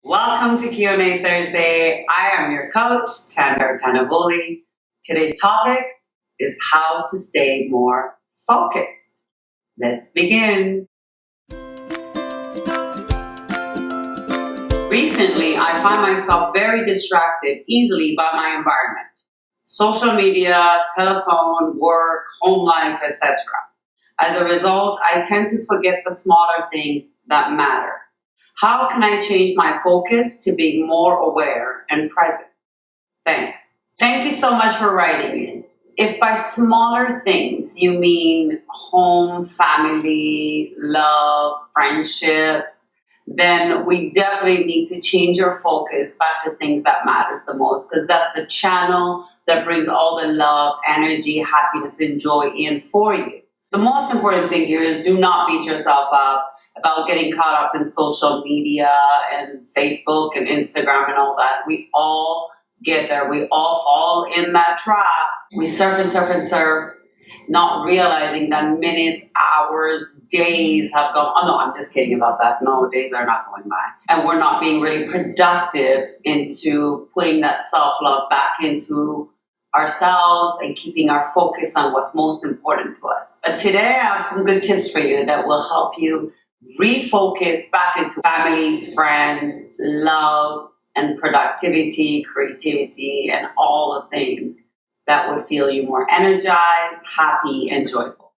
Welcome to Q&A Thursday. I am your coach, Tandar Tanavoli. Today's topic is how to stay more focused. Let's begin. Recently, I find myself very distracted easily by my environment. Social media, telephone, work, home life, etc. As a result, I tend to forget the smaller things that matter. How can I change my focus to being more aware and present? Thanks. Thank you so much for writing in. If by smaller things you mean home, family, love, friendships, then we definitely need to change your focus back to things that matters the most, because that's the channel that brings all the love, energy, happiness, and joy in for you. The most important thing here is do not beat yourself up about getting caught up in social media and Facebook and Instagram and all that. We all get there. We all fall in that trap. We surf and surf and surf, not realizing that minutes, hours, days have gone. Oh no, I'm just kidding about that. No, days are not going by. And we're not being really productive into putting that self-love back into ourselves and keeping our focus on what's most important to us. But today I have some good tips for you that will help you refocus back into family, friends, love, and productivity, creativity, and all the things that would feel you more energized, happy, and joyful.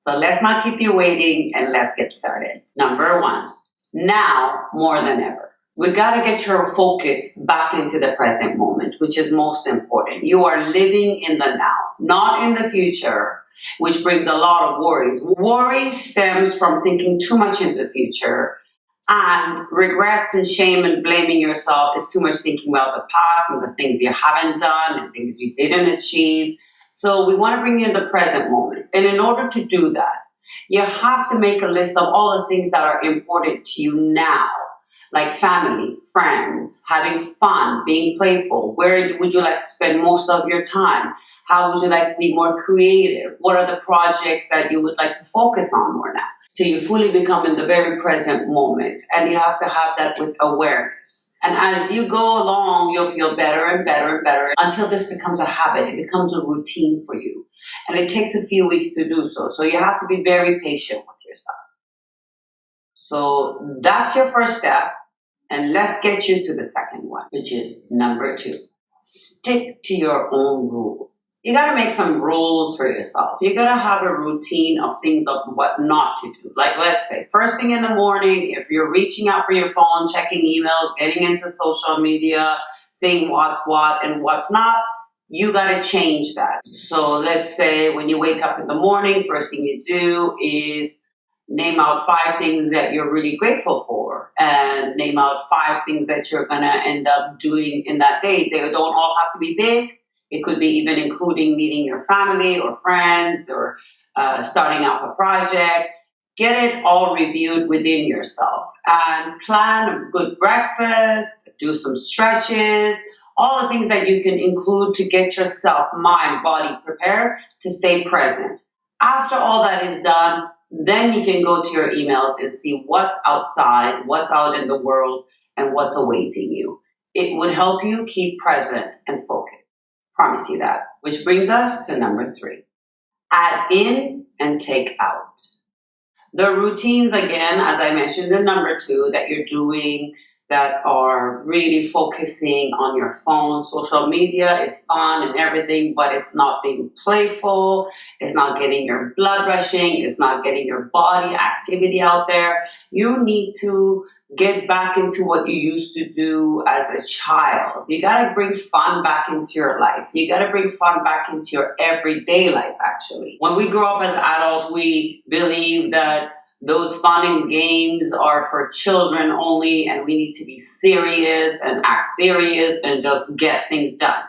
So let's not keep you waiting and let's get started. Number one, now more than ever. We got to get your focus back into the present moment, which is most important. You are living in the now, not in the future, which brings a lot of worries. Worry stems from thinking too much into the future, and regrets and shame and blaming yourself is too much thinking about the past and the things you haven't done and things you didn't achieve. So we want to bring you in the present moment. And in order to do that, you have to make a list of all the things that are important to you now, like family, friends, having fun, being playful. Where would you like to spend most of your time? How would you like to be more creative? What are the projects that you would like to focus on more now? Till you fully become in the very present moment. And you have to have that with awareness. And as you go along, you'll feel better and better and better until this becomes a habit. It becomes a routine for you. And it takes a few weeks to do so. So you have to be very patient with yourself. So that's your first step. And let's get you to the second one, which is number 2. Stick to your own rules. You got to make some rules for yourself. You got to have a routine of things of what not to do. Like, let's say, first thing in the morning, if you're reaching out for your phone, checking emails, getting into social media, seeing what's what and what's not, you got to change that. So let's say when you wake up in the morning, first thing you do is name out 5 things that you're really grateful for, and name out 5 things that you're going to end up doing in that day. They don't all have to be big. It could be even including meeting your family or friends or starting out a project. Get it all reviewed within yourself and plan a good breakfast, do some stretches, all the things that you can include to get yourself, mind, body prepared to stay present. After all that is done, then you can go to your emails and see what's outside, what's out in the world, and what's awaiting you. It would help you keep present and focused. Promise you that. Which brings us to number 3. Add in and take out. The routines, again, as I mentioned in number 2, that you're doing that are really focusing on your phone. Social media is fun and everything, but it's not being playful. It's not getting your blood rushing. It's not getting your body activity out there. You need to get back into what you used to do as a child. You got to bring fun back into your life. You got to bring fun back into your everyday life, actually. When we grow up as adults, we believe that those fun and games are for children only, and we need to be serious and act serious and just get things done.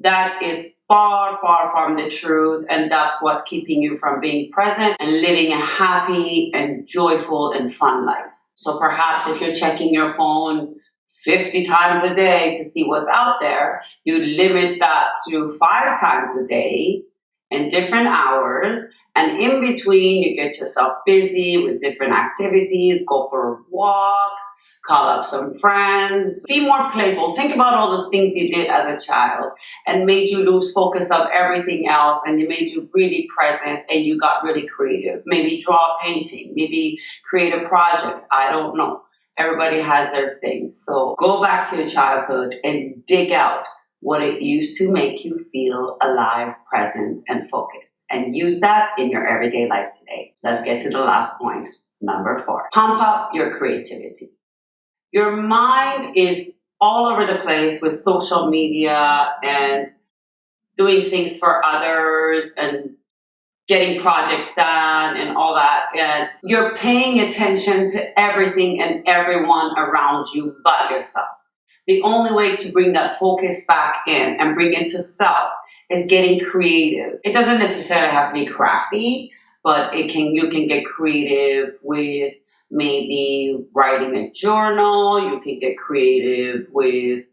That is far, far from the truth, and that's what keeping you from being present and living a happy and joyful and fun life. So perhaps if you're checking your phone 50 times a day to see what's out there, you limit that to 5 times a day in different hours. And in between, you get yourself busy with different activities. Go for a walk, call up some friends, be more playful. Think about all the things you did as a child and made you lose focus of everything else, and it made you really present and you got really creative. Maybe draw a painting, maybe create a project. I don't know. Everybody has their things. So go back to your childhood and dig out what it used to make you feel alive, present, and focused. And use that in your everyday life today. Let's get to the last point, number 4. Pump up your creativity. Your mind is all over the place with social media and doing things for others and getting projects done and all that. And you're paying attention to everything and everyone around you but yourself. The only way to bring that focus back in and bring it to self is getting creative. It doesn't necessarily have to be crafty, but you can get creative with maybe writing a journal. You can get creative with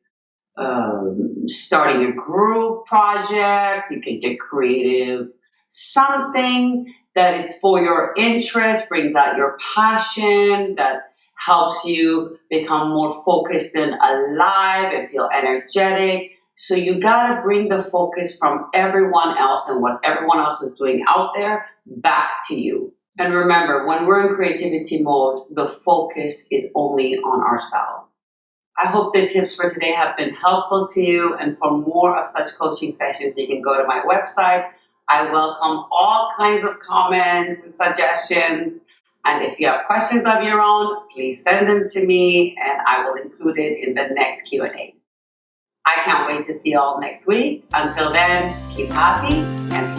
starting a group project. You can get creative. Something that is for your interest, brings out your passion, that helps you become more focused and alive and feel energetic. So you got to bring the focus from everyone else and what everyone else is doing out there back to you. And remember, when we're in creativity mode, the focus is only on ourselves. I hope the tips for today have been helpful to you. And for more of such coaching sessions, you can go to my website. I welcome all kinds of comments and suggestions. And if you have questions of your own, please send them to me and I will include it in the next Q&A. I can't wait to see you all next week. Until then, keep happy and